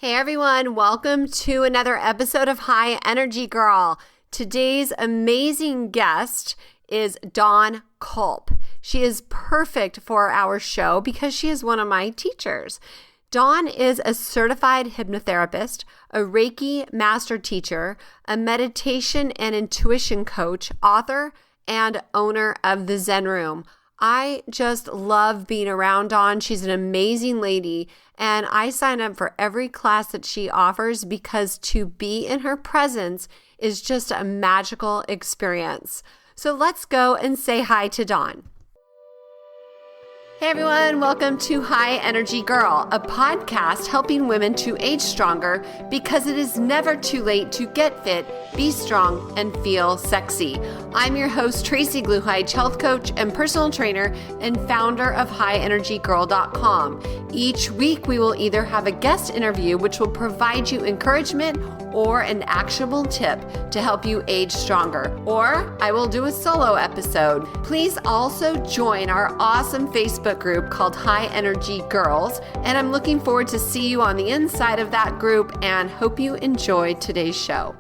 Hey everyone, welcome to another episode of High Energy Girl. Today's amazing guest is Dawn Culp. She is perfect for our show because she is one of my teachers. Dawn is a certified hypnotherapist, a Reiki Master Teacher, a meditation and intuition coach, author, and owner of the Zen Room. I just love being around Dawn. She's an amazing lady, and I sign up for every class that she offers because to be in her presence is just a magical experience. So let's go and say hi to Dawn. Hey everyone, welcome to High Energy Girl, a podcast helping women to age stronger because it is never too late to get fit, be strong, and feel sexy. I'm your host, Tracy Gluhite, health coach and personal trainer and founder of highenergygirl.com. Each week, we will either have a guest interview, which will provide you encouragement or an actionable tip to help you age stronger, or I will do a solo episode. Please also join our awesome Facebook group called High Energy Girls, and I'm looking forward to see you on the inside of that group and hope you enjoy today's show.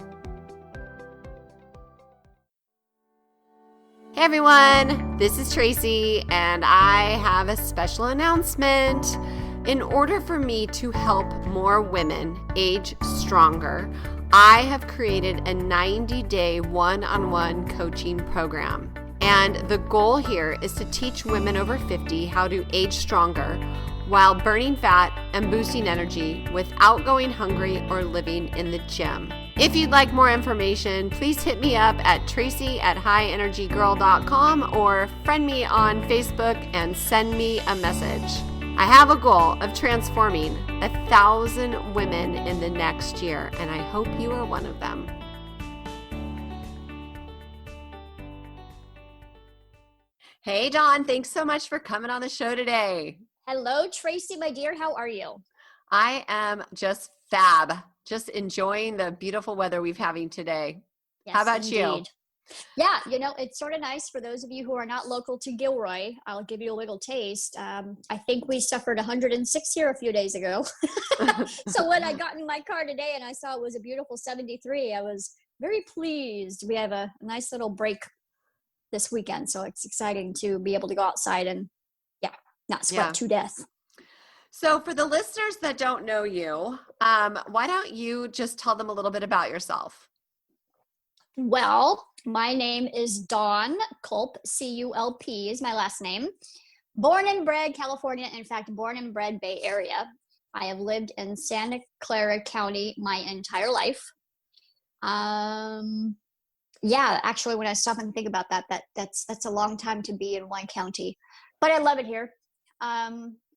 Hey everyone, this is Tracy, and I have a special announcement. In order for me to help more women age stronger, I have created a 90-day one-on-one coaching program. And the goal here is to teach women over 50 how to age stronger while burning fat and boosting energy without going hungry or living in the gym. If you'd like more information, please hit me up at tracy@highenergygirl.com or friend me on Facebook and send me a message. I have a goal of transforming 1,000 women in the next year, and I hope you are one of them. Hey, Dawn, thanks so much for coming on the show today. Hello, Tracy, my dear. How are you? I am just fab, just enjoying the beautiful weather we've having today. Yes, how about indeed. you? Yeah, it's sort of nice for those of you who are not local to Gilroy. I'll give you a little taste. I think we suffered 106 here a few days ago. So when I got in my car today and I saw it was a beautiful 73, I was very pleased. We have a nice little break this weekend, so it's exciting to be able to go outside and not sweat to death. So for the listeners that don't know you, why don't you just tell them a little bit about yourself? Well, my name is Dawn Culp, C-U-L-P is my last name. Born and bred California, in fact, born and bred Bay Area. I have lived in Santa Clara County my entire life. Actually, when I stop and think about that's a long time to be in one county, but I love it here. I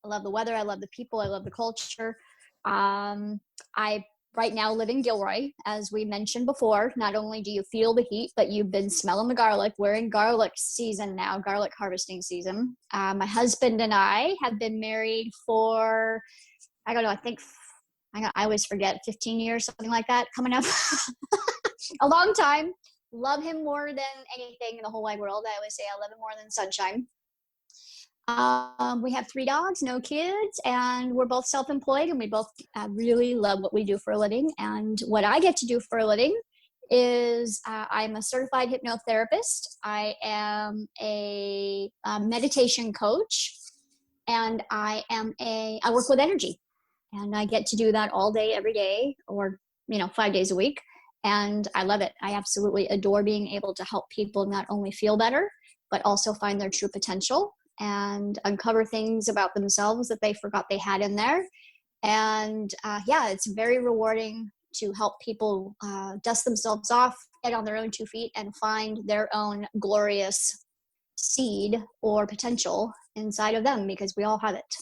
love the weather. I love the people. I love the culture. I right now live in Gilroy, as we mentioned before. Not only do you feel the heat, but you've been smelling the garlic. We're in garlic season now, garlic harvesting season. My husband and I have been married for, I don't know, I always forget, 15 years, something like that, coming up. A long time. Love him more than anything in the whole wide world. I always say I love him more than sunshine. We have 3 dogs, no kids, and we're both self-employed, and we both really love what we do for a living. And what I get to do for a living is I'm a certified hypnotherapist. I am a meditation coach, and I work with energy, and I get to do that all day, every day, or 5 days a week. And I love it. I absolutely adore being able to help people not only feel better, but also find their true potential and uncover things about themselves that they forgot they had in there. And it's very rewarding to help people dust themselves off, get on their own 2 feet, and find their own glorious seed or potential inside of them, because we all have it.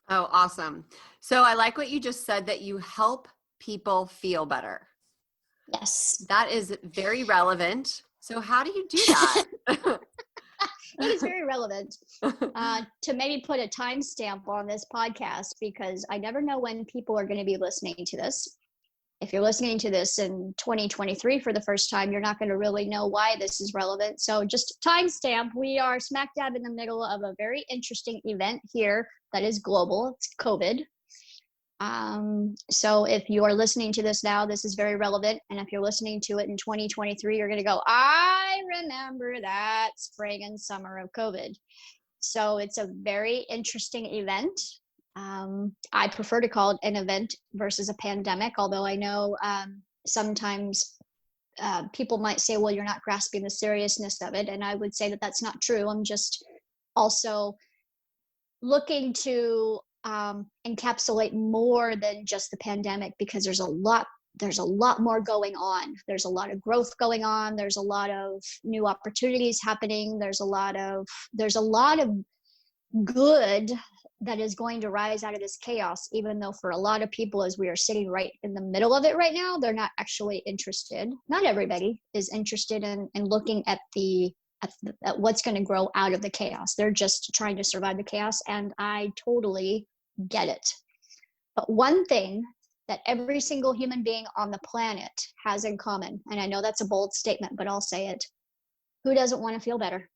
Oh, awesome. So I like what you just said, that you help people feel better. Yes. That is very relevant. So how do you do that? It is very relevant to maybe put a timestamp on this podcast, because I never know when people are going to be listening to this. If you're listening to this in 2023 for the first time, you're not going to really know why this is relevant. So just timestamp, we are smack dab in the middle of a very interesting event here that is global. It's COVID. So if you are listening to this now, this is very relevant. And if you're listening to it in 2023, you're going to go, I remember that spring and summer of COVID. So it's a very interesting event. I prefer to call it an event versus a pandemic, although I know sometimes people might say, well, you're not grasping the seriousness of it. And I would say that that's not true. I'm just also looking to encapsulate more than just the pandemic, because there's a lot more going on. There's a lot of growth going on. There's a lot of new opportunities happening. There's a lot of good that is going to rise out of this chaos, even though for a lot of people, as we are sitting right in the middle of it right now, they're not actually interested. Not everybody is interested in looking at what's going to grow out of the chaos. They're just trying to survive the chaos, and I totally get it. But one thing that every single human being on the planet has in common, and I know that's a bold statement, but I'll say it: who doesn't want to feel better?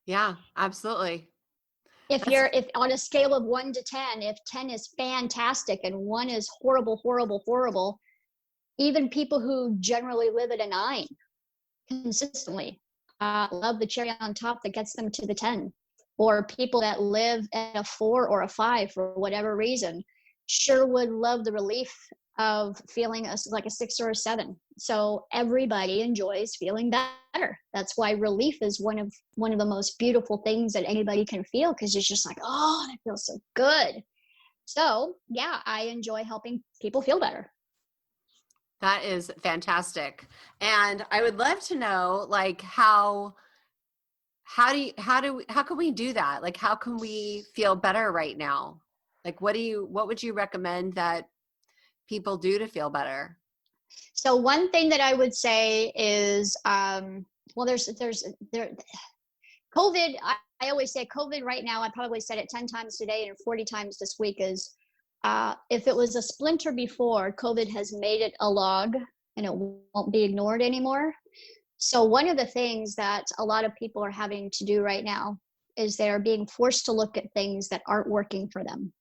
Yeah, absolutely. If on a scale of 1 to 10, if 10 is fantastic and 1 is horrible, horrible, horrible, even people who generally live at a 9 consistently love the cherry on top that gets them to the 10. Or people that live at a 4 or a 5 for whatever reason sure would love the relief of feeling like a 6 or a 7. So everybody enjoys feeling better. That's why relief is one of the most beautiful things that anybody can feel, because it's just like, oh, that feels so good. So yeah, I enjoy helping people feel better. That is fantastic. And I would love to know, like, how can we do that? Like, how can we feel better right now? Like, what would you recommend that people do to feel better? So one thing that I would say is, well, there's COVID. I always say COVID right now. I probably said it 10 times today and 40 times this week is, if it was a splinter before, COVID has made it a log and it won't be ignored anymore. So one of the things that a lot of people are having to do right now is they're being forced to look at things that aren't working for them.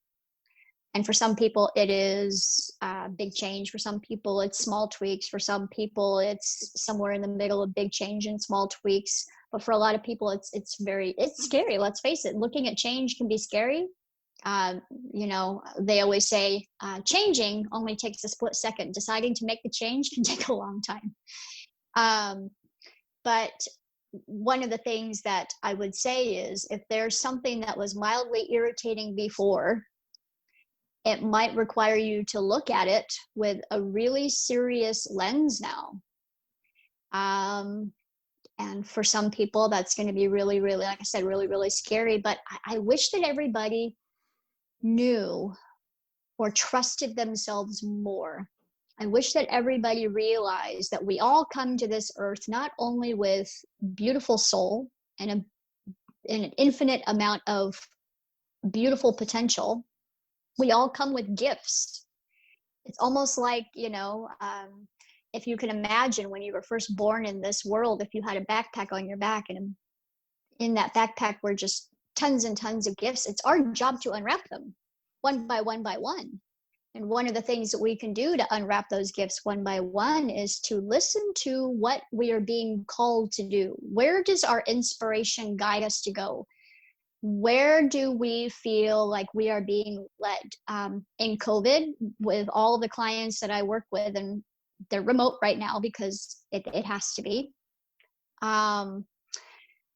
And for some people, it is big change. For some people, it's small tweaks. For some people, it's somewhere in the middle of big change and small tweaks. But for a lot of people, it's scary. Let's face it. Looking at change can be scary. They always say changing only takes a split second. Deciding to make the change can take a long time. But one of the things that I would say is, if there's something that was mildly irritating before, it might require you to look at it with a really serious lens now. And for some people, that's going to be really, really, like I said, really, really scary. But I wish that everybody knew or trusted themselves more. I wish that everybody realized that we all come to this earth not only with beautiful soul and an infinite amount of beautiful potential. We all come with gifts. It's almost like, if you can imagine when you were first born in this world, if you had a backpack on your back, and in that backpack were just tons and tons of gifts, it's our job to unwrap them one by one by one. And one of the things that we can do to unwrap those gifts one by one is to listen to what we are being called to do. Where does our inspiration guide us to go? Where do we feel like we are being led? In COVID, with all of the clients that I work with, and they're remote right now because it has to be,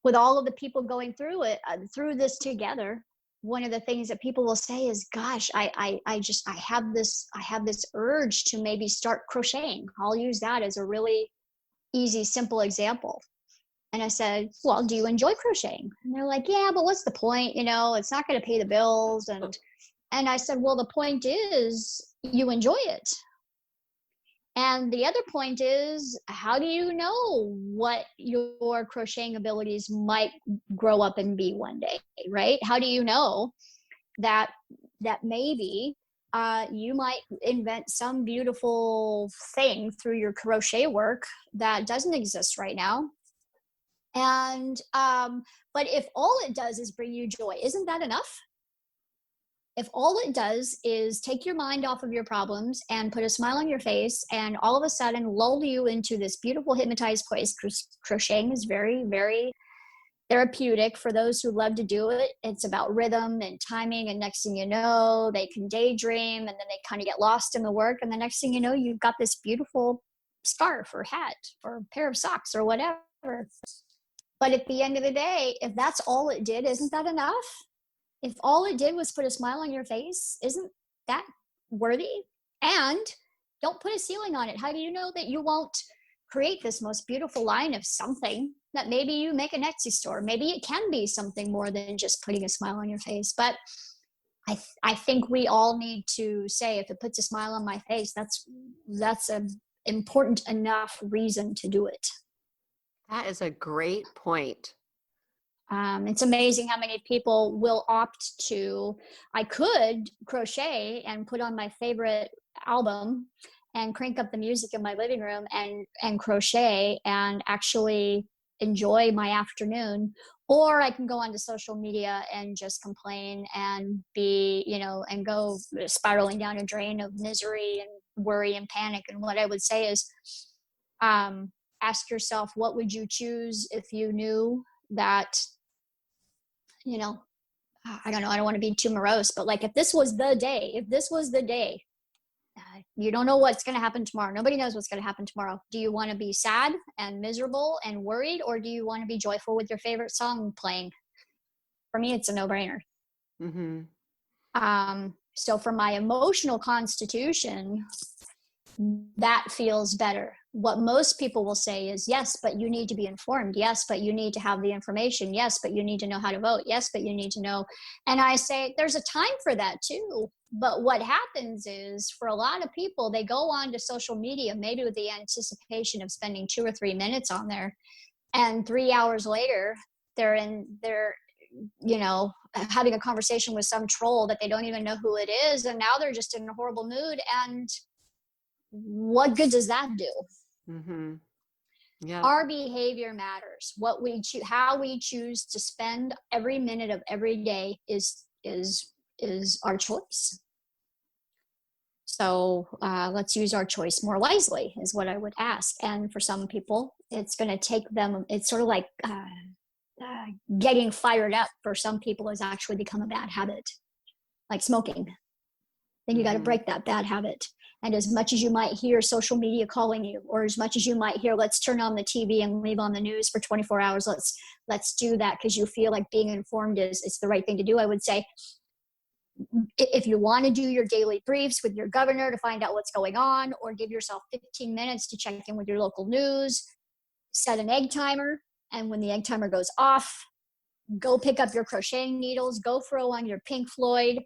with all of the people going through this together, one of the things that people will say is, gosh, I have this urge to maybe start crocheting. I'll use that as a really easy, simple example. And I said, well, do you enjoy crocheting? And they're like, yeah, but what's the point? It's not going to pay the bills. And I said, well, the point is you enjoy it. And the other point is, how do you know what your crocheting abilities might grow up and be one day, right? How do you know that maybe you might invent some beautiful thing through your crochet work that doesn't exist right now? And but if all it does is bring you joy, isn't that enough? if all it does is take your mind off of your problems and put a smile on your face, and all of a sudden lull you into this beautiful hypnotized place. Crocheting is very, very therapeutic for those who love to do it. It's about rhythm and timing, and next thing you know, they can daydream, and then they kind of get lost in the work, and the next thing you know, you've got this beautiful scarf or hat or pair of socks or whatever. But at the end of the day, if that's all it did, isn't that enough? If all it did was put a smile on your face, isn't that worthy? And don't put a ceiling on it. How do you know that you won't create this most beautiful line of something that maybe you make an Etsy store? Maybe it can be something more than just putting a smile on your face. But I think we all need to say, if it puts a smile on my face, that's an important enough reason to do it. That is a great point. It's amazing how many people will opt to, I could crochet and put on my favorite album and crank up the music in my living room and crochet and actually enjoy my afternoon, or I can go onto social media and just complain and be, and go spiraling down a drain of misery and worry and panic. And what I would say is, ask yourself, what would you choose if you knew that, I don't know, I don't want to be too morose, but like, if this was the day, you don't know what's going to happen tomorrow. Nobody knows what's going to happen tomorrow. Do you want to be sad and miserable and worried, or do you want to be joyful with your favorite song playing? For me, it's a no-brainer. Mm-hmm. So for my emotional constitution, that feels better. What most people will say is, yes, but you need to be informed. Yes, but you need to have the information. Yes, but you need to know how to vote. Yes, but you need to know. And I say, there's a time for that too. But what happens is, for a lot of people, they go on to social media, maybe with the anticipation of spending 2 or 3 minutes on there. And 3 hours later, they're having a conversation with some troll that they don't even know who it is. And now they're just in a horrible mood. And what good does that do? Mm-hmm. Yeah. Our behavior matters. What we how we choose to spend every minute of every day is our choice. So let's use our choice more wisely, is what I would ask. And for some people, it's going to take them. It's sort of like getting fired up. For some people, has actually become a bad habit, like smoking. Then you got to break that bad habit. And as much as you might hear social media calling you, or as much as you might hear, let's turn on the TV and leave on the news for 24 hours, let's do that because you feel like being informed is the right thing to do. I would say, if you want to do your daily briefs with your governor to find out what's going on, or give yourself 15 minutes to check in with your local news, set an egg timer. And when the egg timer goes off, go pick up your crocheting needles, go throw on your Pink Floyd,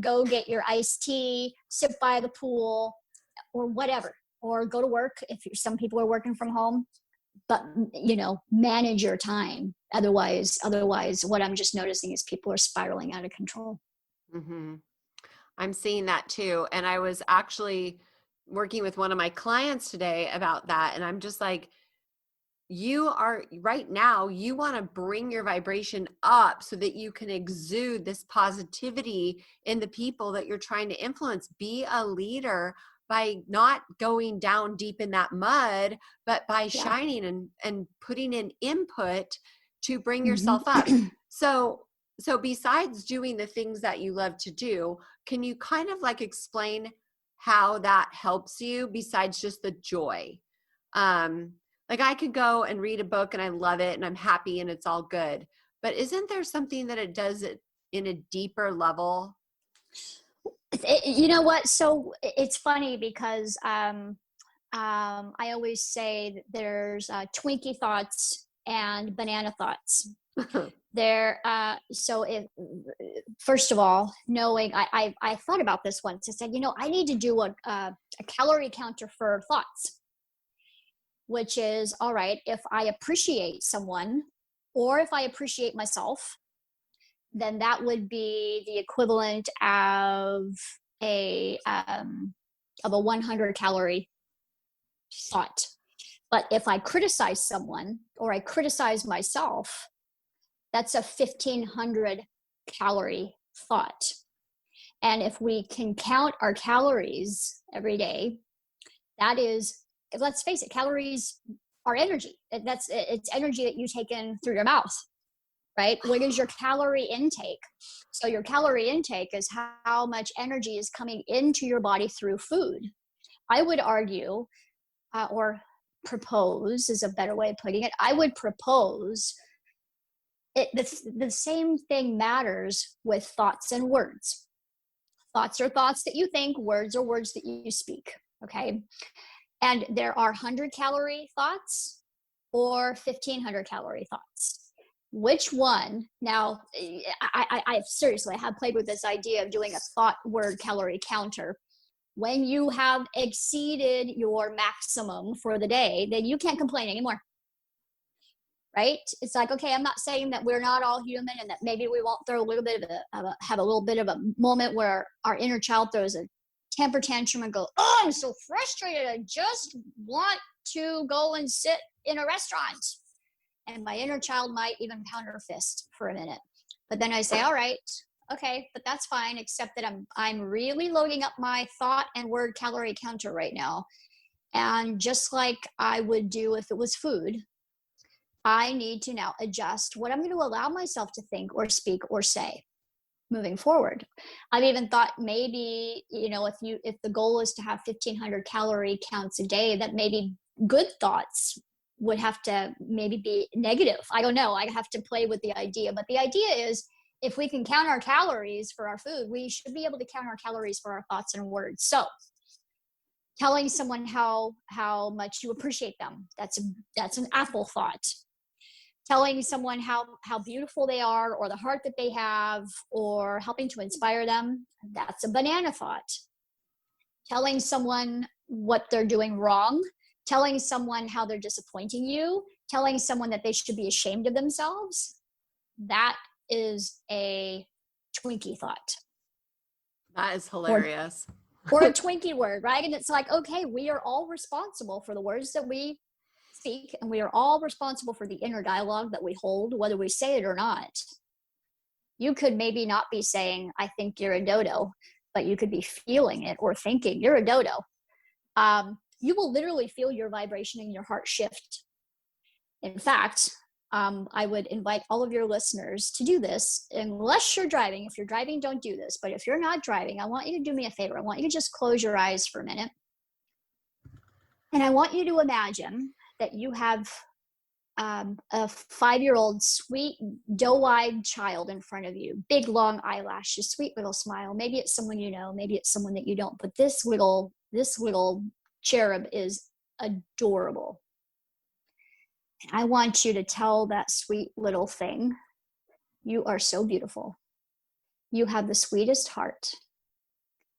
go get your iced tea, sit by the pool, or whatever, or go to work if some people are working from home. But manage your time. Otherwise, what I'm just noticing is people are spiraling out of control. Mm-hmm. I'm seeing that too. And I was actually working with one of my clients today about that. And I'm just like, you want to bring your vibration up so that you can exude this positivity in the people that you're trying to influence. Be a leader by not going down deep in that mud, but by shining and putting in input to bring yourself up. So besides doing the things that you love to do, can you kind of like explain how that helps you besides just the joy? Like, I could go and read a book and I love it and I'm happy and it's all good, but isn't there something that it does it in a deeper level? You know what? So it's funny because I always say that there's Twinkie thoughts and banana thoughts. First of all, knowing, I thought about this once. I said, I need to do a calorie counter for thoughts, which is, all right, if I appreciate someone or if I appreciate myself, then that would be the equivalent of a 100 calorie thought. But if I criticize someone or I criticize myself, that's a 1,500 calorie thought. And if we can count our calories every day, that is, let's face it, calories are energy. It's energy that you take in through your mouth, right? What is your calorie intake? So your calorie intake is how much energy is coming into your body through food. I would argue, or propose is a better way of putting it. I would propose the same thing matters with thoughts and words. Thoughts are thoughts that you think, words are words that you speak, okay? And there are 100-calorie thoughts or 1,500-calorie thoughts. Which one? Now, I seriously, I have played with this idea of doing a thought word calorie counter. When you have exceeded your maximum for the day, then you can't complain anymore. Right? It's like, okay, I'm not saying that we're not all human and that maybe we won't throw a little bit have a little bit of a moment where our inner child throws a temper tantrum and go, oh, I'm so frustrated. I just want to go and sit in a restaurant. And my inner child might even pound her fist for a minute. But then I say, all right, okay, but that's fine, except that I'm really loading up my thought and word calorie counter right now. And just like I would do if it was food, I need to now adjust what I'm going to allow myself to think or speak or say moving forward. I've even thought maybe, if the goal is to have 1,500 calorie counts a day, that maybe good thoughts would have to maybe be negative. I don't know. I have to play with the idea. But the idea is, if we can count our calories for our food, we should be able to count our calories for our thoughts and words. So telling someone how much you appreciate them, that's an apple thought. Telling someone how beautiful they are, or the heart that they have, or helping to inspire them, that's a banana thought. Telling someone what they're doing wrong, telling someone how they're disappointing you, telling someone that they should be ashamed of themselves, that is a Twinkie thought. That is hilarious. Or a Twinkie word, right? And it's like, okay, we are all responsible for the words that we speak, and we are all responsible for the inner dialogue that we hold, whether we say it or not. You could maybe not be saying, I think you're a dodo, but you could be feeling it or thinking you're a dodo. You will literally feel your vibration in your heart shift. In fact, I would invite all of your listeners to do this, unless you're driving. If you're driving, don't do this. But if you're not driving, I want you to do me a favor. I want you to just close your eyes for a minute. And I want you to imagine that you have a 5-year-old sweet doe-eyed child in front of you, big long eyelashes, sweet little smile. Maybe it's someone you know, maybe it's someone that you don't, but this little cherub is adorable. And I want you to tell that sweet little thing, you are so beautiful. You have the sweetest heart.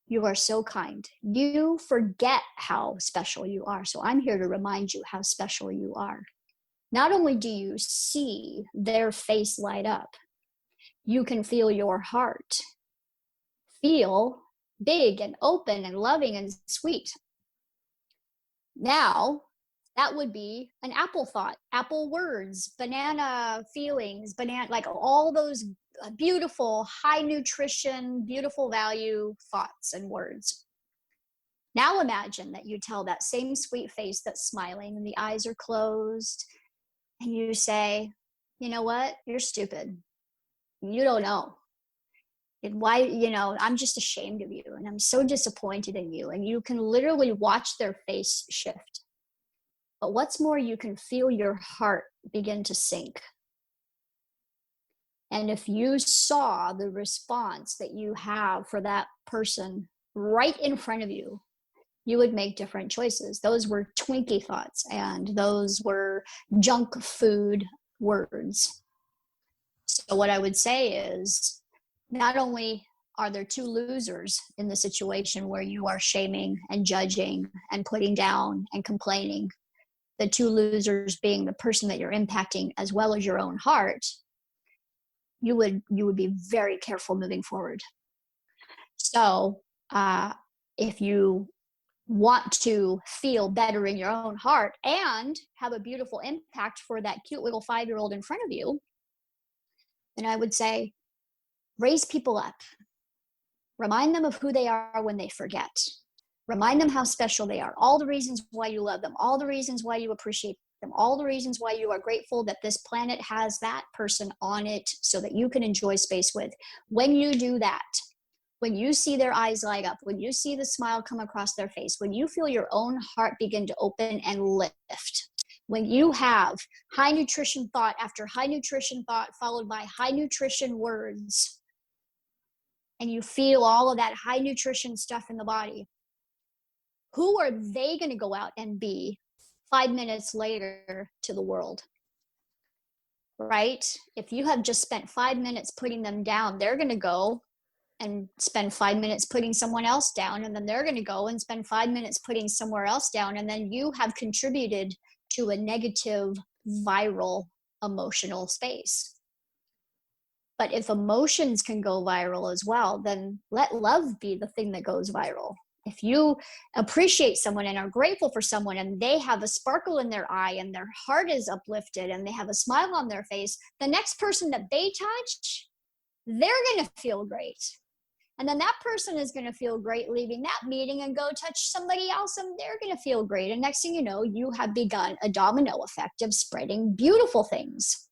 You are so kind. You forget how special you are. So I'm here to remind you how special you are. Not only do you see their face light up, you can feel your heart feel big and open and loving and sweet. Now, that would be an apple thought, apple words, banana feelings, like all those beautiful, high nutrition, beautiful value thoughts and words. Now imagine that you tell that same sweet face that's smiling and the eyes are closed, and you say, you know what? You're stupid. You don't know. And why, I'm just ashamed of you, and I'm so disappointed in you. And you can literally watch their face shift. But what's more, you can feel your heart begin to sink. And if you saw the response that you have for that person right in front of you, you would make different choices. Those were Twinkie thoughts, and those were junk food words. So what I would say is, not only are there two losers in the situation where you are shaming and judging and putting down and complaining, the two losers being the person that you're impacting as well as your own heart, you would be very careful moving forward. So if you want to feel better in your own heart and have a beautiful impact for that cute little 5-year-old in front of you, then I would say, raise people up. Remind them of who they are when they forget. Remind them how special they are. All the reasons why you love them, all the reasons why you appreciate them, all the reasons why you are grateful that this planet has that person on it so that you can enjoy space with. When you do that, when you see their eyes light up, when you see the smile come across their face, when you feel your own heart begin to open and lift, when you have high nutrition thought after high nutrition thought followed by high nutrition words, and you feel all of that high nutrition stuff in the body, who are they going to go out and be 5 minutes later to the world? Right? If you have just spent 5 minutes putting them down, they're going to go and spend 5 minutes putting someone else down, and then they're going to go and spend 5 minutes putting somewhere else down, and then you have contributed to a negative viral emotional space. But if emotions can go viral as well, then let love be the thing that goes viral. If you appreciate someone and are grateful for someone and they have a sparkle in their eye and their heart is uplifted and they have a smile on their face, the next person that they touch, they're going to feel great. And then that person is going to feel great leaving that meeting and go touch somebody else and they're going to feel great. And next thing you know, you have begun a domino effect of spreading beautiful things.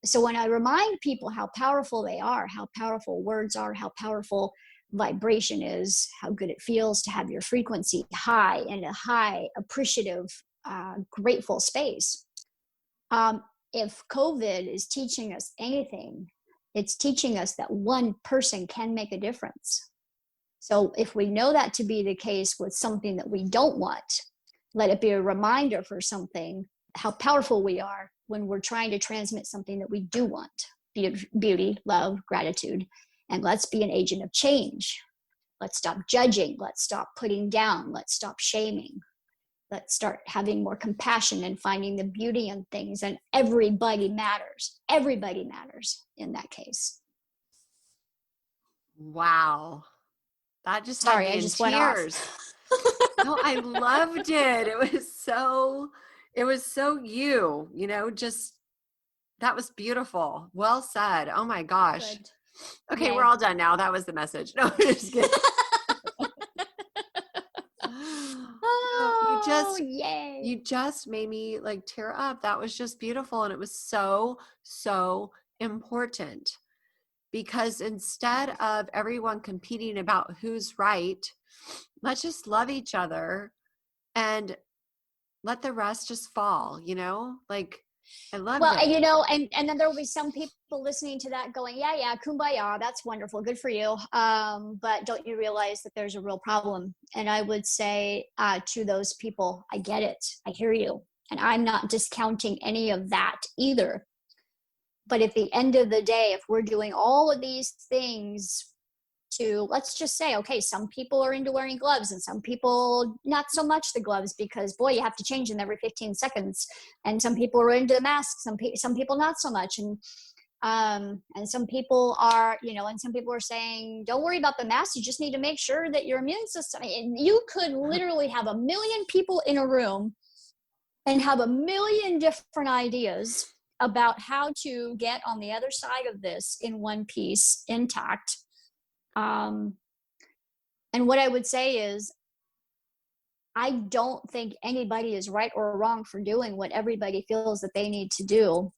So when I remind people how powerful they are, how powerful words are, how powerful vibration is, how good it feels to have your frequency high in a high, appreciative, grateful space. If COVID is teaching us anything, it's teaching us that one person can make a difference. So if we know that to be the case with something that we don't want, let it be a reminder for something, how powerful we are when we're trying to transmit something that we do want. Beauty, love, gratitude. And let's be an agent of change. Let's stop judging. Let's stop putting down. Let's stop shaming. Let's start having more compassion and finding the beauty in things. And everybody matters. Everybody matters in that case. Wow. That just Sorry, had me I in just tears. No, I loved it. It was so you, just, that was beautiful. Well said. Oh my gosh. Good. Okay, Yay. we're all done now. That was the message. No, I'm just kidding. Yay. You just made me like tear up. That was just beautiful. And it was so, so important, because instead of everyone competing about who's right, let's just love each other and let the rest just fall, like I love Well, it. and then there will be some people listening to that going, yeah, kumbaya, that's wonderful, good for you. But don't you realize that there's a real problem? And I would say to those people, I get it, I hear you, and I'm not discounting any of that either. But at the end of the day, if we're doing all of these things to, let's just say, okay, some people are into wearing gloves and some people not so much the gloves because boy, you have to change them every 15 seconds. And some people are into the masks, some people not so much. And some people are, and some people are saying, don't worry about the mask. You just need to make sure that your immune system, and you could literally have 1 million people in a room and have 1 million different ideas about how to get on the other side of this in one piece intact. And what I would say is, I don't think anybody is right or wrong for doing what everybody feels that they need to do.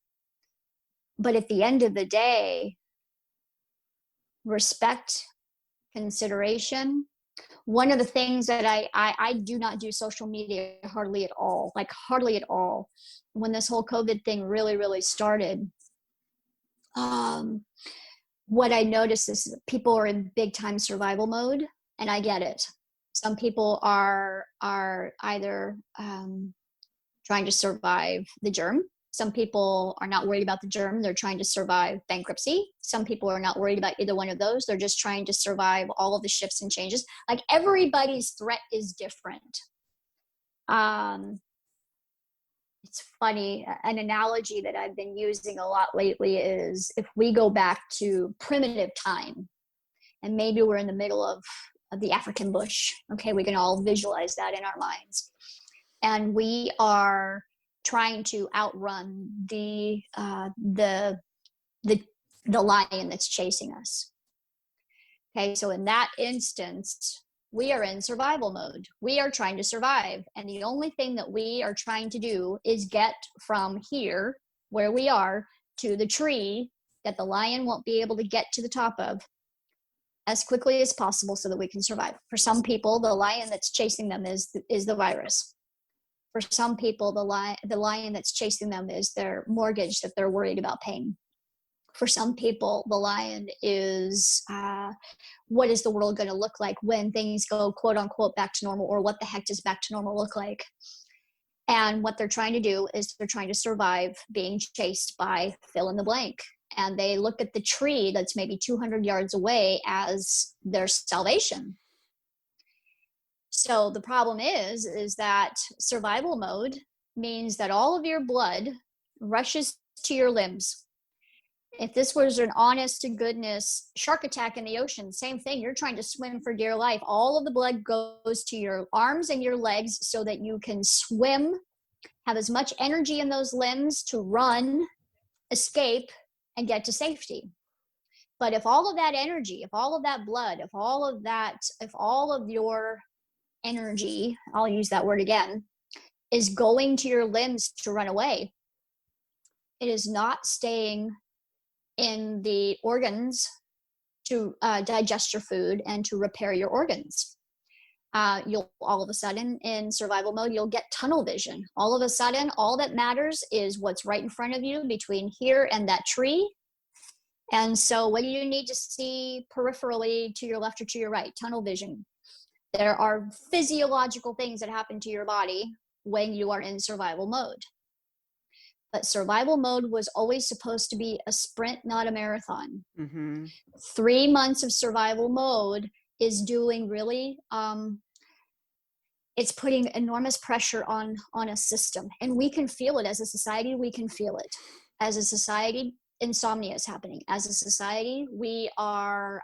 But at the end of the day, respect, consideration. One of the things that I do not do social media hardly at all, like hardly at all. When this whole COVID thing really, really started, what I noticed is people are in big time survival mode, and I get it. Some people are either trying to survive the germ. Some people are not worried about the germ. They're trying to survive bankruptcy. Some people are not worried about either one of those. They're just trying to survive all of the shifts and changes. Like everybody's threat is different. It's funny, an analogy that I've been using a lot lately is if we go back to primitive time, and maybe we're in the middle of the African bush. Okay, we can all visualize that in our minds. And we are trying to outrun the lion that's chasing us. Okay, so in that instance, we are in survival mode. We are trying to survive. And the only thing that we are trying to do is get from here, where we are, to the tree that the lion won't be able to get to the top of as quickly as possible so that we can survive. For some people, the lion that's chasing them is the virus. For some people, the lion that's chasing them is their mortgage that they're worried about paying. For some people, the lion is what is the world going to look like when things go quote unquote back to normal, or what the heck does back to normal look like? And what they're trying to do is they're trying to survive being chased by fill in the blank. And they look at the tree that's maybe 200 yards away as their salvation. So the problem is that survival mode means that all of your blood rushes to your limbs. If this was an honest to goodness shark attack in the ocean, same thing. You're trying to swim for dear life. All of the blood goes to your arms and your legs so that you can swim, have as much energy in those limbs to run, escape, and get to safety. But if all of that energy, if all of that blood, if all of your energy, I'll use that word again, is going to your limbs to run away, it is not staying in the organs to digest your food and to repair your organs. You'll all of a sudden in survival mode, you'll get tunnel vision. All of a sudden, all that matters is what's right in front of you between here and that tree. And so what do you need to see peripherally to your left or to your right? Tunnel vision. There are physiological things that happen to your body when you are in survival mode. But survival mode was always supposed to be a sprint, not a marathon. 3 months of survival mode is doing really, it's putting enormous pressure on a system. And we can feel it as a society, we can feel it. As a society, insomnia is happening. As a society, we are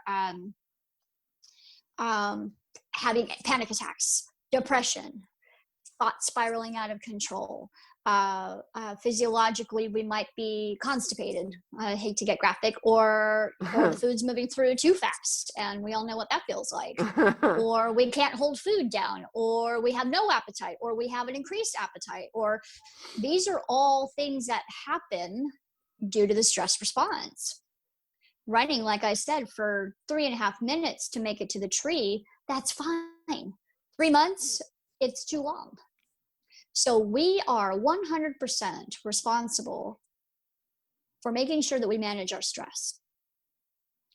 having panic attacks, depression, thoughts spiraling out of control. Physiologically, we might be constipated. I hate to get graphic, or the food's moving through too fast, and we all know what that feels like. Or we can't hold food down, or we have no appetite, or we have an increased appetite, or these are all things that happen due to the stress response. Running, like I said, for 3.5 minutes to make it to the tree, that's fine. 3 months, it's too long. So we are 100% responsible for making sure that we manage our stress.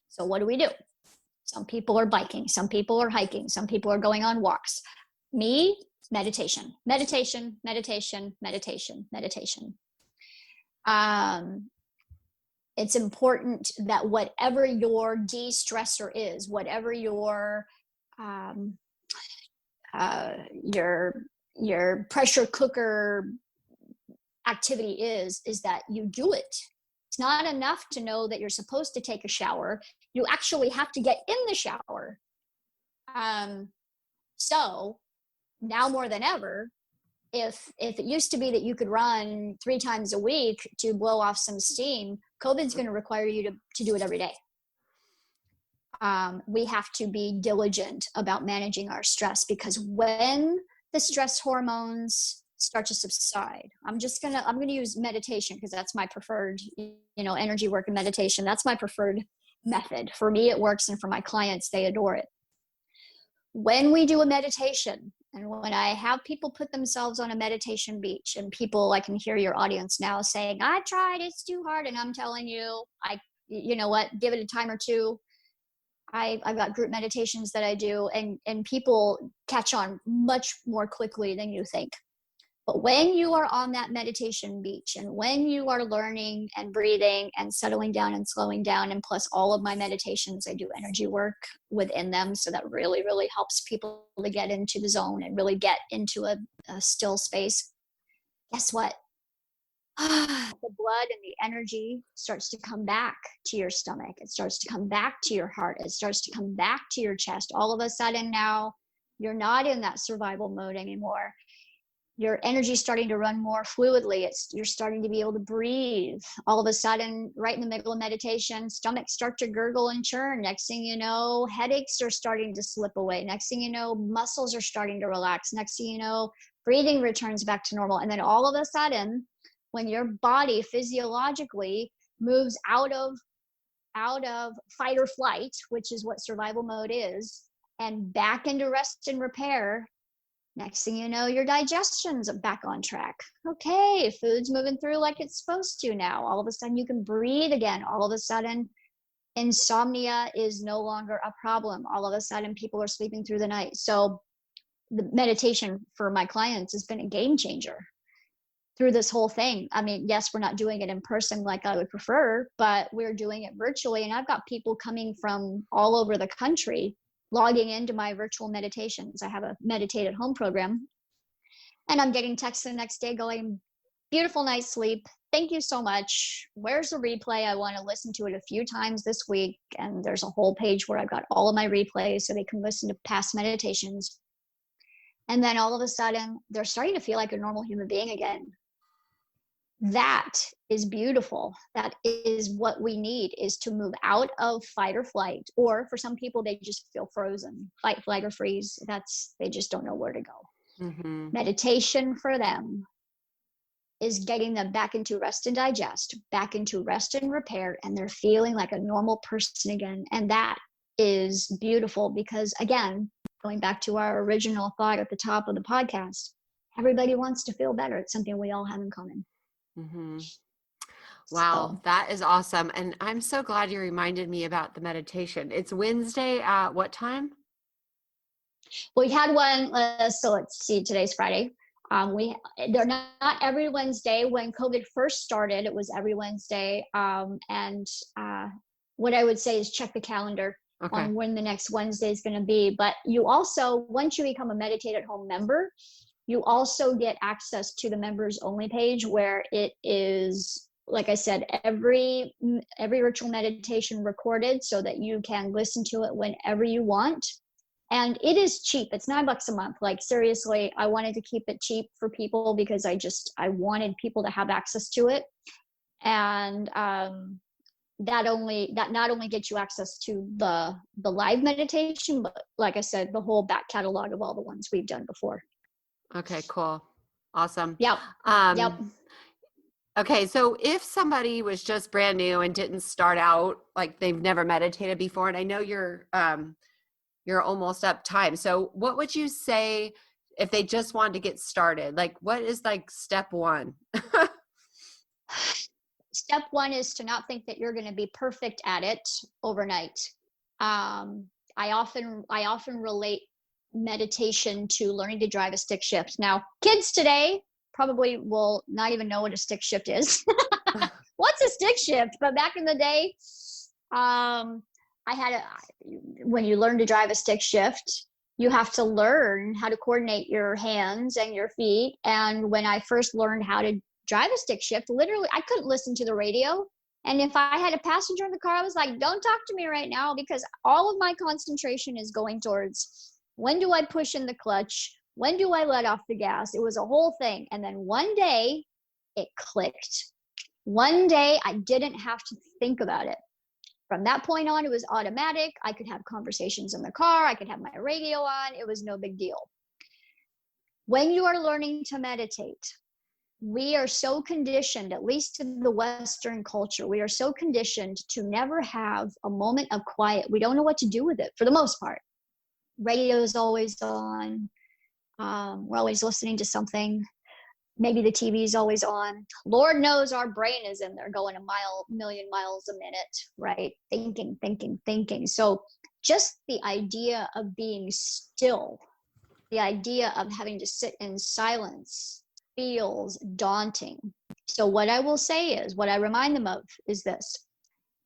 So what do? Some people are biking, some people are hiking, some people are going on walks. Me, meditation, meditation, meditation, meditation, meditation. It's important that whatever your de-stressor is, whatever your pressure cooker activity is that you do it. It's not enough to know that you're supposed to take a shower. You actually have to get in the shower. So now more than ever, if it used to be that you could run 3 times a week to blow off some steam, COVID's going to require you to do it every day. We have to be diligent about managing our stress, because when the stress hormones start to subside, I'm going to use meditation because that's my preferred, energy work and meditation. That's my preferred method. For me, it works. And for my clients, they adore it. When we do a meditation, and when I have people put themselves on a meditation beach, and people, I can hear your audience now saying, I've tried, it's too hard. And I'm telling you, you know what, give it a time or two. I've got group meditations that I do, and people catch on much more quickly than you think. But when you are on that meditation beach, and when you are learning and breathing and settling down and slowing down, and plus all of my meditations, I do energy work within them. So that really, really helps people to get into the zone and really get into a still space. Guess what? The blood and the energy starts to come back to your stomach. It starts to come back to your heart. It starts to come back to your chest. All of a sudden now, you're not in that survival mode anymore. your energy is starting to run more fluidly. You're starting to be able to breathe. All of a sudden, right in the middle of meditation, stomach start to gurgle and churn. Next thing you know, headaches are starting to slip away. Next thing you know, muscles are starting to relax. Next thing you know, breathing returns back to normal. And then all of a sudden, when your body physiologically moves out of fight or flight, which is what survival mode is, and back into rest and repair, next thing you know, your digestion's back on track. Okay, food's moving through like it's supposed to now. All of a sudden you can breathe again. All of a sudden insomnia is no longer a problem. All of a sudden people are sleeping through the night. So the meditation for my clients has been a game changer through this whole thing. I mean, yes, we're not doing it in person like I would prefer, but we're doing it virtually. And I've got people coming from all over the country logging into my virtual meditations. I have a meditate at home program, and I'm getting texts the next day going, beautiful night's sleep. Thank you so much. Where's the replay? I want to listen to it a few times this week. And there's a whole page where I've got all of my replays so they can listen to past meditations. And then all of a sudden they're starting to feel like a normal human being again. That is beautiful. That is what we need, is to move out of fight or flight. Or for some people, they just feel frozen, fight, flight, or freeze. They just don't know where to go. Mm-hmm. Meditation for them is getting them back into rest and digest, back into rest and repair, and they're feeling like a normal person again. And that is beautiful because, again, going back to our original thought at the top of the podcast, everybody wants to feel better. It's something we all have in common. Mm-hmm. Wow, so, that is awesome. And I'm so glad you reminded me about the meditation. It's Wednesday at what time? We had one, so let's see, today's Friday. They're not every Wednesday. When COVID first started, it was every Wednesday. And what I would say is check the calendar on when the next Wednesday is going to be. But you also, once you become a Meditate at Home member, you also get access to the members only page, where it is, like I said, every virtual meditation recorded so that you can listen to it whenever you want. And it is cheap. It's $9 a month. Like, seriously, I wanted to keep it cheap for people because I wanted people to have access to it. And that not only gets you access to the live meditation, but like I said, the whole back catalog of all the ones we've done before. Okay, cool. Awesome. Yep. Yep. Okay. So if somebody was just brand new and didn't start out, like they've never meditated before, and I know you're almost up time. So what would you say if they just wanted to get started? Like, what is like step one? Step one is to not think that you're going to be perfect at it overnight. I often relate meditation to learning to drive a stick shift. Now, kids today probably will not even know what a stick shift is. What's a stick shift? But back in the day, when you learn to drive a stick shift, you have to learn how to coordinate your hands and your feet. And when I first learned how to drive a stick shift, literally, I couldn't listen to the radio. And if I had a passenger in the car, I was like, don't talk to me right now, because all of my concentration is going towards, when do I push in the clutch? When do I let off the gas? It was a whole thing. And then one day it clicked. One day I didn't have to think about it. From that point on, it was automatic. I could have conversations in the car. I could have my radio on. It was no big deal. When you are learning to meditate, we are so conditioned, at least in the Western culture, we are so conditioned to never have a moment of quiet. We don't know what to do with it for the most part. Radio is always on. We're always listening to something. Maybe the TV is always on. Lord knows our brain is in there going a million miles a minute, right? Thinking. So just the idea of being still, the idea of having to sit in silence feels daunting. So what I will say is, what I remind them of is this: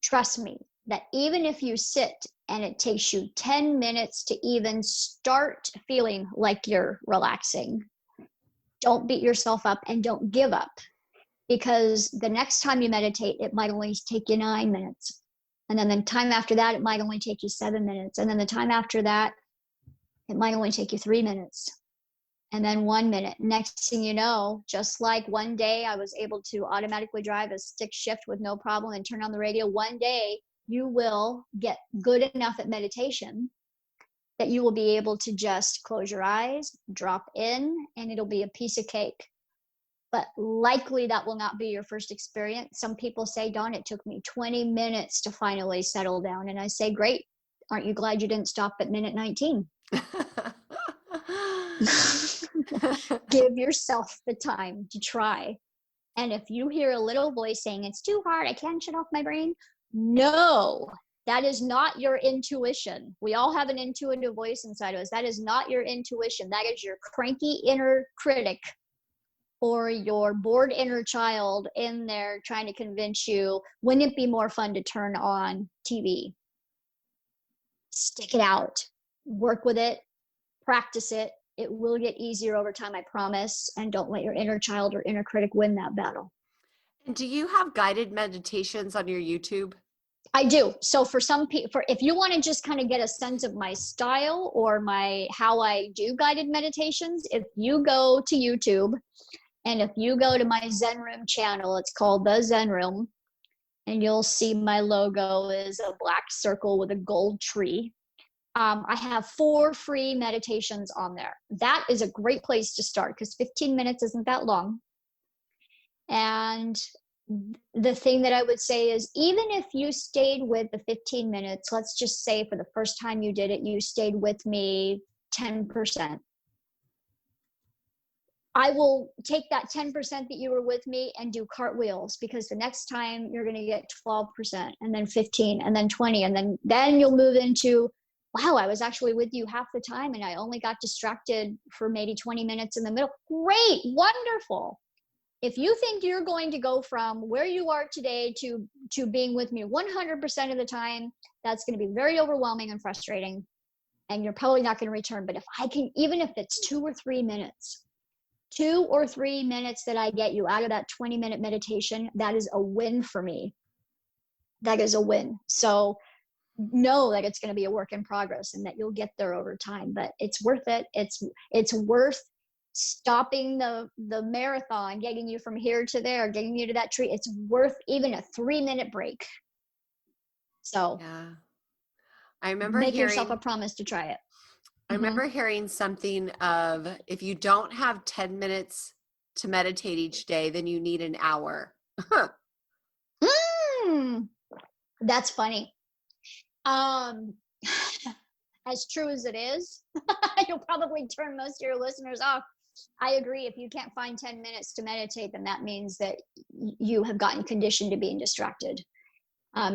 trust me, that even if you sit and it takes you 10 minutes to even start feeling like you're relaxing, don't beat yourself up and don't give up, because the next time you meditate, it might only take you 9 minutes. And then the time after that, it might only take you 7 minutes. And then the time after that, it might only take you 3 minutes. And then 1 minute. Next thing you know, just like one day I was able to automatically drive a stick shift with no problem and turn on the radio, one day you will get good enough at meditation that you will be able to just close your eyes, drop in, and it'll be a piece of cake. But likely that will not be your first experience. Some people say, Dawn, it took me 20 minutes to finally settle down. And I say, great. Aren't you glad you didn't stop at minute 19? Give yourself the time to try. And if you hear a little voice saying, it's too hard, I can't shut off my brain. No, that is not your intuition. We all have an intuitive voice inside of us. That is not your intuition. That is your cranky inner critic or your bored inner child in there trying to convince you, wouldn't it be more fun to turn on TV? Stick it out, work with it, practice it. It will get easier over time, I promise. And don't let your inner child or inner critic win that battle. And do you have guided meditations on your YouTube? I do. So for some people, if you want to just kind of get a sense of my style or how I do guided meditations, if you go to YouTube and if you go to my Zen Room channel, it's called the Zen Room, and you'll see my logo is a black circle with a gold tree. I have 4 free meditations on there. That is a great place to start because 15 minutes isn't that long. And the thing that I would say is, even if you stayed with the 15 minutes, let's just say for the first time you did it, you stayed with me 10%. I will take that 10% that you were with me and do cartwheels, because the next time you're going to get 12% and then 15 and then 20. And then you'll move into, wow, I was actually with you half the time and I only got distracted for maybe 20 minutes in the middle. Great, wonderful. If you think you're going to go from where you are today to being with me 100% of the time, that's going to be very overwhelming and frustrating. And you're probably not going to return. But if I can, even if it's 2 or 3 minutes, 2 or 3 minutes that I get you out of that 20-minute meditation, that is a win for me. That is a win. So know that it's going to be a work in progress and that you'll get there over time, but it's worth it. It's worth stopping the marathon, getting you from here to there, getting you to that tree. It's worth even a 3-minute break. So yeah, I remember make yourself a promise to try it. I remember hearing something of, if you don't have 10 minutes to meditate each day, then you need an hour. That's funny. As true as it is, you'll probably turn most of your listeners off. I agree. If you can't find 10 minutes to meditate, then that means that you have gotten conditioned to being distracted.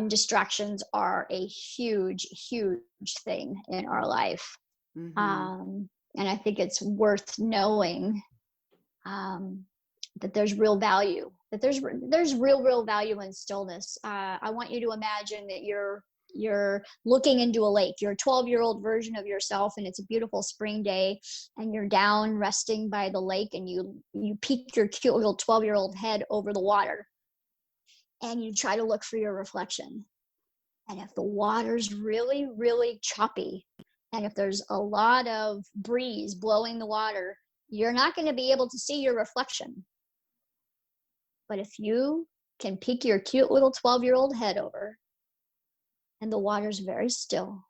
Distractions are a huge, huge thing in our life. And I think it's worth knowing that there's real value, that there's real value in stillness. I want you to imagine that you're looking into a lake. You're a 12-year-old version of yourself, and it's a beautiful spring day, and you're down resting by the lake, and you peek your cute little 12-year-old head over the water, and you try to look for your reflection. And if the water's really, really choppy, and if there's a lot of breeze blowing the water, you're not going to be able to see your reflection. But if you can peek your cute little 12-year-old head over, and the water's very still,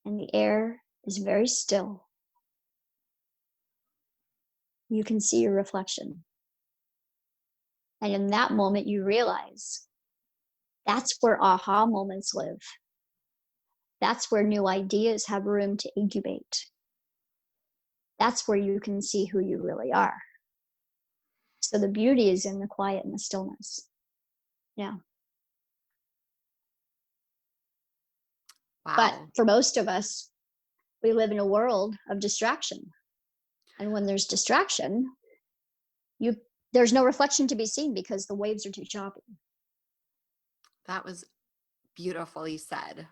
and the air is very still, you can see your reflection. And in that moment, you realize that's where aha moments live. That's where new ideas have room to incubate. That's where you can see who you really are. So the beauty is in the quiet and the stillness. Yeah. Wow. But for most of us, we live in a world of distraction. And when there's distraction, there's no reflection to be seen because the waves are too choppy. That was beautifully said.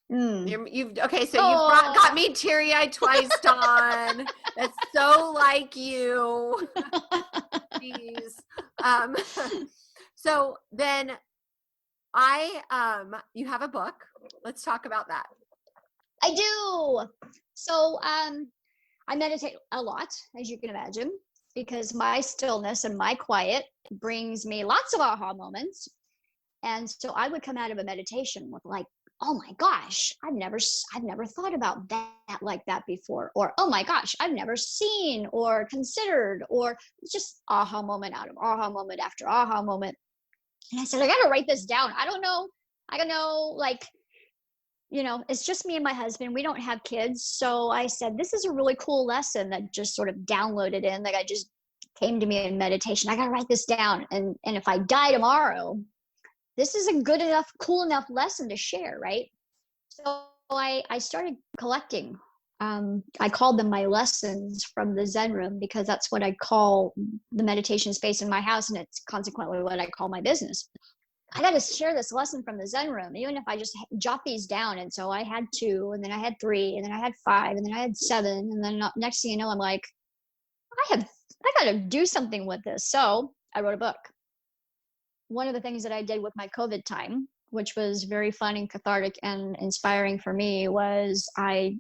You've got me teary-eyed twice, Dawn. That's so like you. Jeez. So then you have a book. Let's talk about that. I do. So I meditate a lot, as you can imagine, because my stillness and my quiet brings me lots of aha moments. And so I would come out of a meditation with like, oh my gosh, I've never thought about that like that before. Or, oh my gosh, I've never seen or considered, or just aha moment out of aha moment after aha moment. And I said, I got to write this down. I don't know, like, it's just me and my husband. We don't have kids. So I said, this is a really cool lesson that just sort of downloaded in, that I just came to me in meditation. I got to write this down. And if I die tomorrow, this is a good enough, cool enough lesson to share, right? So I started collecting. I called them my lessons from the Zen Room, because that's what I call the meditation space in my house. And it's consequently what I call my business. I got to share this lesson from the Zen Room, even if I just jot these down. And so I had 2, and then I had 3, and then I had 5, and then I had 7. And then next thing you know, I'm like, I got to do something with this. So I wrote a book. One of the things that I did with my COVID time, which was very fun and cathartic and inspiring for me, was I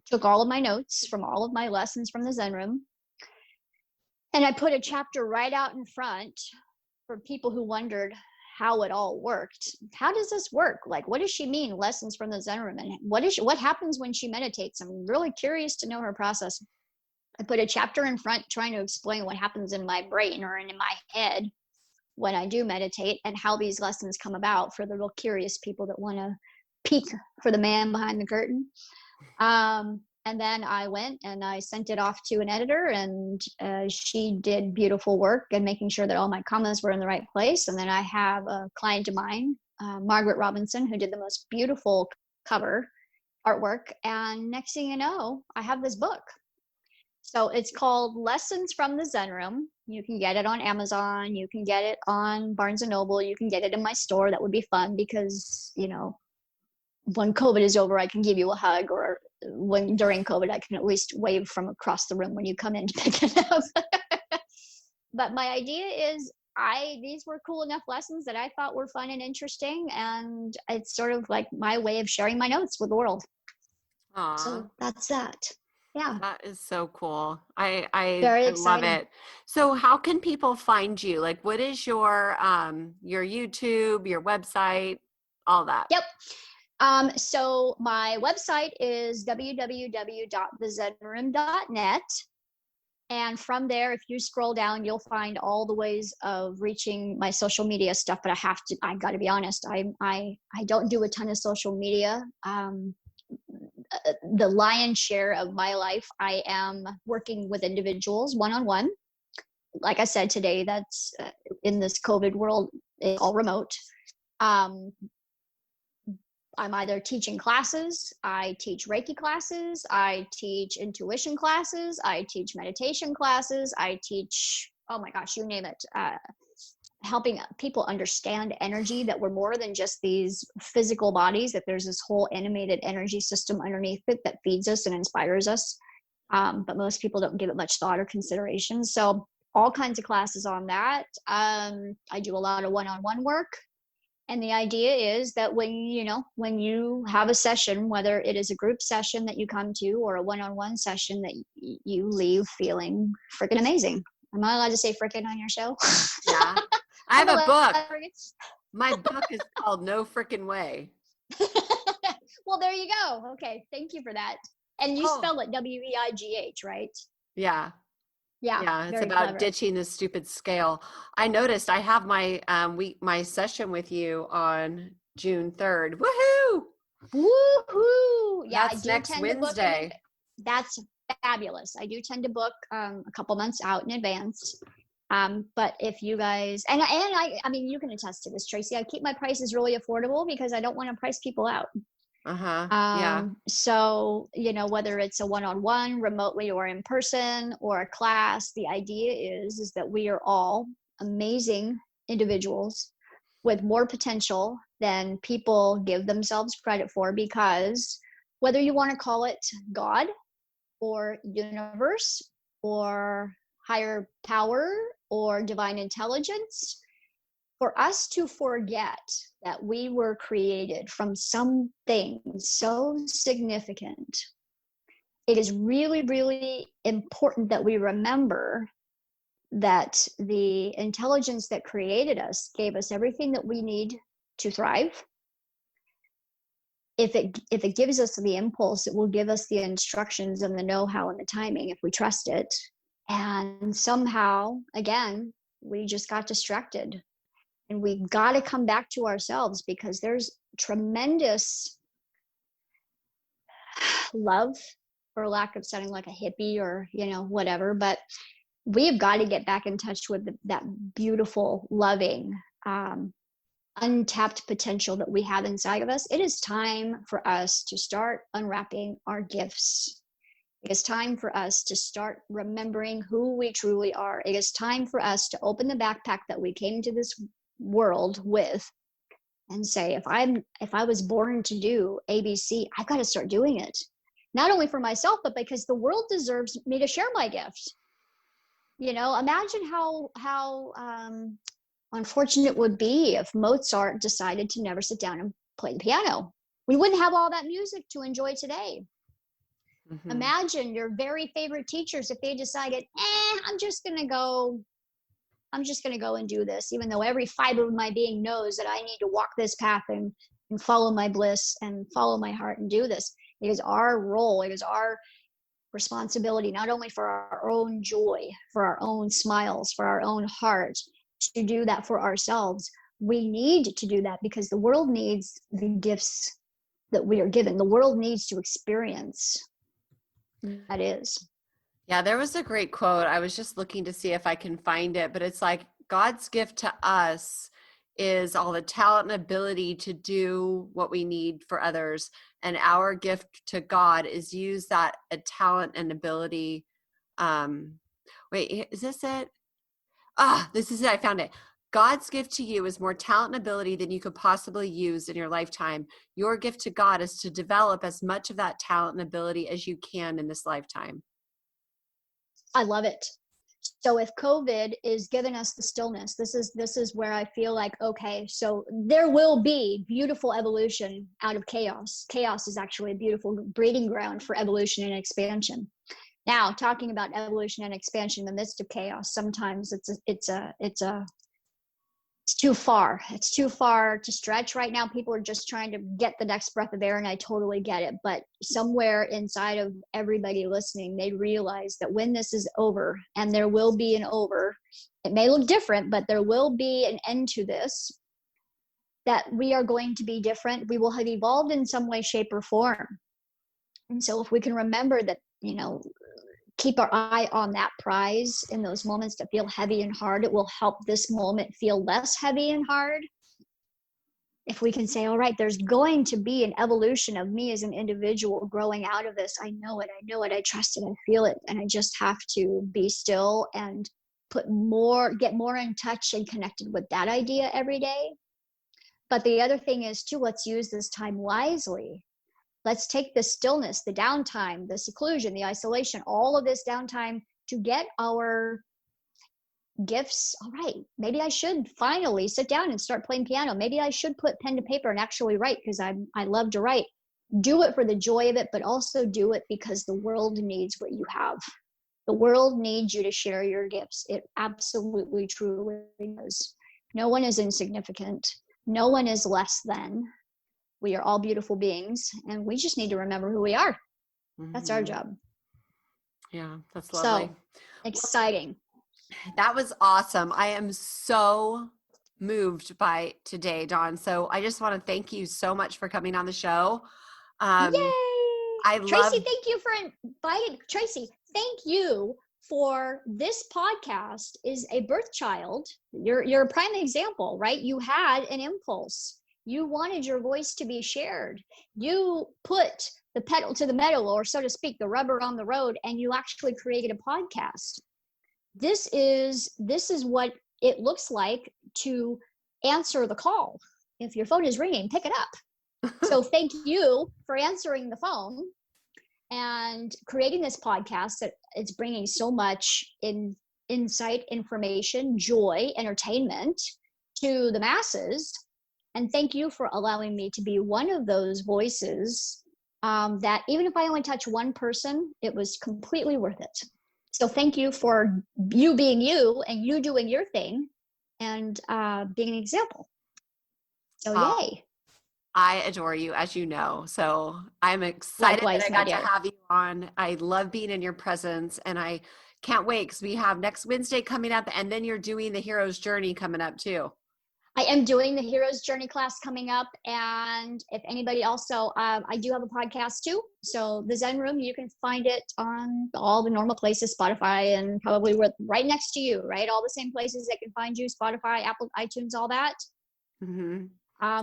took all of my notes from all of my lessons from the Zen Room, and I put a chapter right out in front for people who wondered how it all worked. How does this work? Like, what does she mean, lessons from the Zen Room? And what happens when she meditates? I'm really curious to know her process. I put a chapter in front trying to explain what happens in my brain or in my head when I do meditate, and how these lessons come about for the real curious people that want to peek for the man behind the curtain. And then I went and I sent it off to an editor, and she did beautiful work and making sure that all my commas were in the right place. And then I have a client of mine, Margaret Robinson, who did the most beautiful cover artwork. And next thing you know, I have this book. So it's called Lessons from the Zen Room. You can get it on Amazon. You can get it on Barnes & Noble. You can get it in my store. That would be fun, because, when COVID is over, I can give you a hug, or when during COVID, I can at least wave from across the room when you come in to pick it up. But my idea is these were cool enough lessons that I thought were fun and interesting. And it's sort of like my way of sharing my notes with the world. Aw. So that's that. Yeah. That is so cool. I Very love exciting. it. So how can people find you? Like, what is your YouTube, your website, all that? Yep. So my website is www.thezenroom.net. And from there, if you scroll down, you'll find all the ways of reaching my social media stuff. But I got to be honest, I don't do a ton of social media. The lion's share of my life, I am working with individuals one-on-one. Like I said today, that's in this COVID world, it's all remote. I'm either teaching classes, I teach Reiki classes, I teach intuition classes, I teach meditation classes, I teach, oh my gosh, you name it, helping people understand energy, that we're more than just these physical bodies, that there's this whole animated energy system underneath it that feeds us and inspires us. But most people don't give it much thought or consideration. So all kinds of classes on that. I do a lot of one-on-one work. And the idea is that when you have a session, whether it is a group session that you come to or a one-on-one session, that you leave feeling freaking amazing. Am I allowed to say freaking on your show? Yeah. I have a book. My book is called No Frickin' Way. Well, there you go. Okay. Thank you for that. And you spell it W-E-I-G-H, right? Yeah. Yeah. It's about clever. ditching the stupid scale. I noticed I have my my session with you on June 3rd. Woohoo! Woohoo! Yeah, That's I do next tend Wednesday. to book that's fabulous. I do tend to book a couple months out in advance. But if you guys and I mean, you can attest to this, Tracy. I keep my prices really affordable because I don't want to price people out. Yeah. So, whether it's a one-on-one, remotely or in person, or a class, the idea is that we are all amazing individuals with more potential than people give themselves credit for, because whether you want to call it God or universe or higher power or divine intelligence, for us to forget that we were created from something so significant it is really, really important that we remember that the intelligence that created us gave us everything that we need to thrive. If it gives us the impulse, it will give us the instructions and the know-how and the timing if we trust it. And somehow, again, we just got distracted. And we got to come back to ourselves, because there's tremendous love, for lack of sounding like a hippie or, whatever, but we've got to get back in touch with that beautiful, loving, untapped potential that we have inside of us. It is time for us to start unwrapping our gifts. It is time for us to start remembering who we truly are. It is time for us to open the backpack that we came to this world with and say, if I was born to do ABC, I've got to start doing it. Not only for myself, but because the world deserves me to share my gift. Imagine how unfortunate it would be if Mozart decided to never sit down and play the piano. We wouldn't have all that music to enjoy today. Mm-hmm. Imagine your very favorite teachers if they decided, I'm just going to go and do this, even though every fiber of my being knows that I need to walk this path and follow my bliss and follow my heart and do this. It is our role. It is our responsibility, not only for our own joy, for our own smiles, for our own heart, to do that for ourselves. We need to do that because the world needs the gifts that we are given. The world needs to experience. That is. Yeah, there was a great quote. I was just looking to see if I can find it, but it's like, God's gift to us is all the talent and ability to do what we need for others. And our gift to God is use that talent and ability. Wait, is this it? This is it. I found it. God's gift to you is more talent and ability than you could possibly use in your lifetime. Your gift to God is to develop as much of that talent and ability as you can in this lifetime. I love it. So if COVID is giving us the stillness, this is where I feel like, okay, so there will be beautiful evolution out of chaos. Chaos is actually a beautiful breeding ground for evolution and expansion. Now, talking about evolution and expansion in the midst of chaos, sometimes it's too far. It's too far to stretch right now. People are just trying to get the next breath of air, and I totally get it. But somewhere inside of everybody listening, they realize that when this is over, and there will be an over, it may look different, but there will be an end to this, that we are going to be different. We will have evolved in some way, shape, or form. And so if we can remember that, keep our eye on that prize in those moments that feel heavy and hard, it will help this moment feel less heavy and hard. If we can say, all right, there's going to be an evolution of me as an individual growing out of this. I know it, I trust it, I feel it. And I just have to be still and get more in touch and connected with that idea every day. But the other thing is too, let's use this time wisely. Let's take the stillness, the downtime, the seclusion, the isolation, all of this downtime to get our gifts. All right, maybe I should finally sit down and start playing piano. Maybe I should put pen to paper and actually write, because I love to write. Do it for the joy of it, but also do it because the world needs what you have. The world needs you to share your gifts. It absolutely, truly does. No one is insignificant. No one is less than. We are all beautiful beings, and we just need to remember who we are. Mm-hmm. That's our job. Yeah, that's lovely. So exciting. That was awesome. I am so moved by today, Dawn. So I just want to thank you so much for coming on the show. Yay! Tracy, thank you for inviting. Tracy, thank you for this podcast. Is a birth child. You're a prime example, right? You had an impulse. You wanted your voice to be shared. You put the pedal to the metal, or so to speak, the rubber on the road, and you actually created a podcast. This is what it looks like to answer the call. If your phone is ringing, pick it up. So thank you for answering the phone and creating this podcast that it's bringing so much insight, information, joy, entertainment to the masses. And thank you for allowing me to be one of those voices that even if I only touch one person, it was completely worth it. So thank you for you being you and you doing your thing and being an example. So yay. I adore you, as you know. So I'm excited Likewise, that I got to have you on. I love being in your presence, and I can't wait because we have next Wednesday coming up, and then you're doing the Hero's Journey coming up too. I am doing the Hero's Journey class coming up. And if anybody also, I do have a podcast too. So the Zen Room, you can find it on all the normal places, Spotify, and probably right next to you, right? All the same places that can find you, Spotify, Apple, iTunes, all that. Mm-hmm.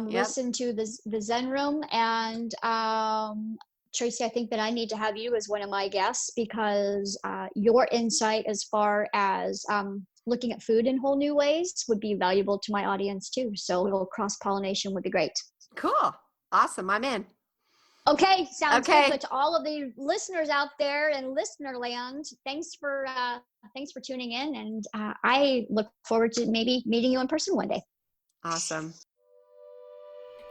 Listen to the Zen Room. And Tracy, I think that I need to have you as one of my guests because your insight as far as looking at food in whole new ways would be valuable to my audience too. So a little cross-pollination would be great. Cool. Awesome. I'm in. Okay. Sounds good. But to all of the listeners out there in listener land, thanks for tuning in. And I look forward to maybe meeting you in person one day. Awesome.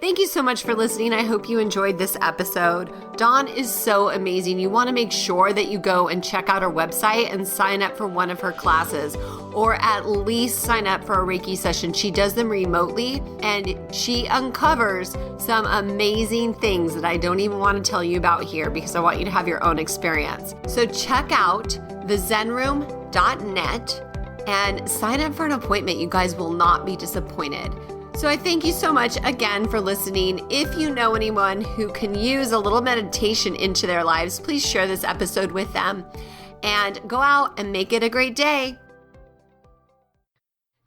Thank you so much for listening. I hope you enjoyed this episode. Dawn is so amazing. You want to make sure that you go and check out her website and sign up for one of her classes, or at least sign up for a Reiki session. She does them remotely, and she uncovers some amazing things that I don't even want to tell you about here because I want you to have your own experience. So check out the zenroom.net and sign up for an appointment. You guys will not be disappointed. So I thank you so much again for listening. If you know anyone who can use a little meditation into their lives, please share this episode with them and go out and make it a great day.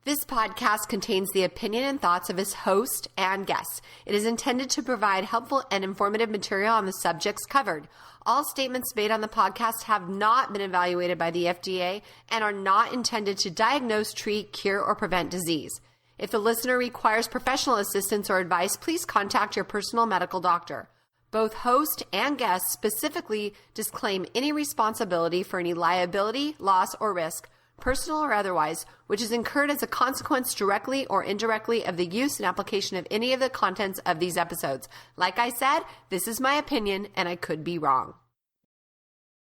This podcast contains the opinion and thoughts of its host and guests. It is intended to provide helpful and informative material on the subjects covered. All statements made on the podcast have not been evaluated by the FDA and are not intended to diagnose, treat, cure, or prevent disease. If the listener requires professional assistance or advice, please contact your personal medical doctor. Both host and guest specifically disclaim any responsibility for any liability, loss, or risk, personal or otherwise, which is incurred as a consequence directly or indirectly of the use and application of any of the contents of these episodes. Like I said, this is my opinion and I could be wrong.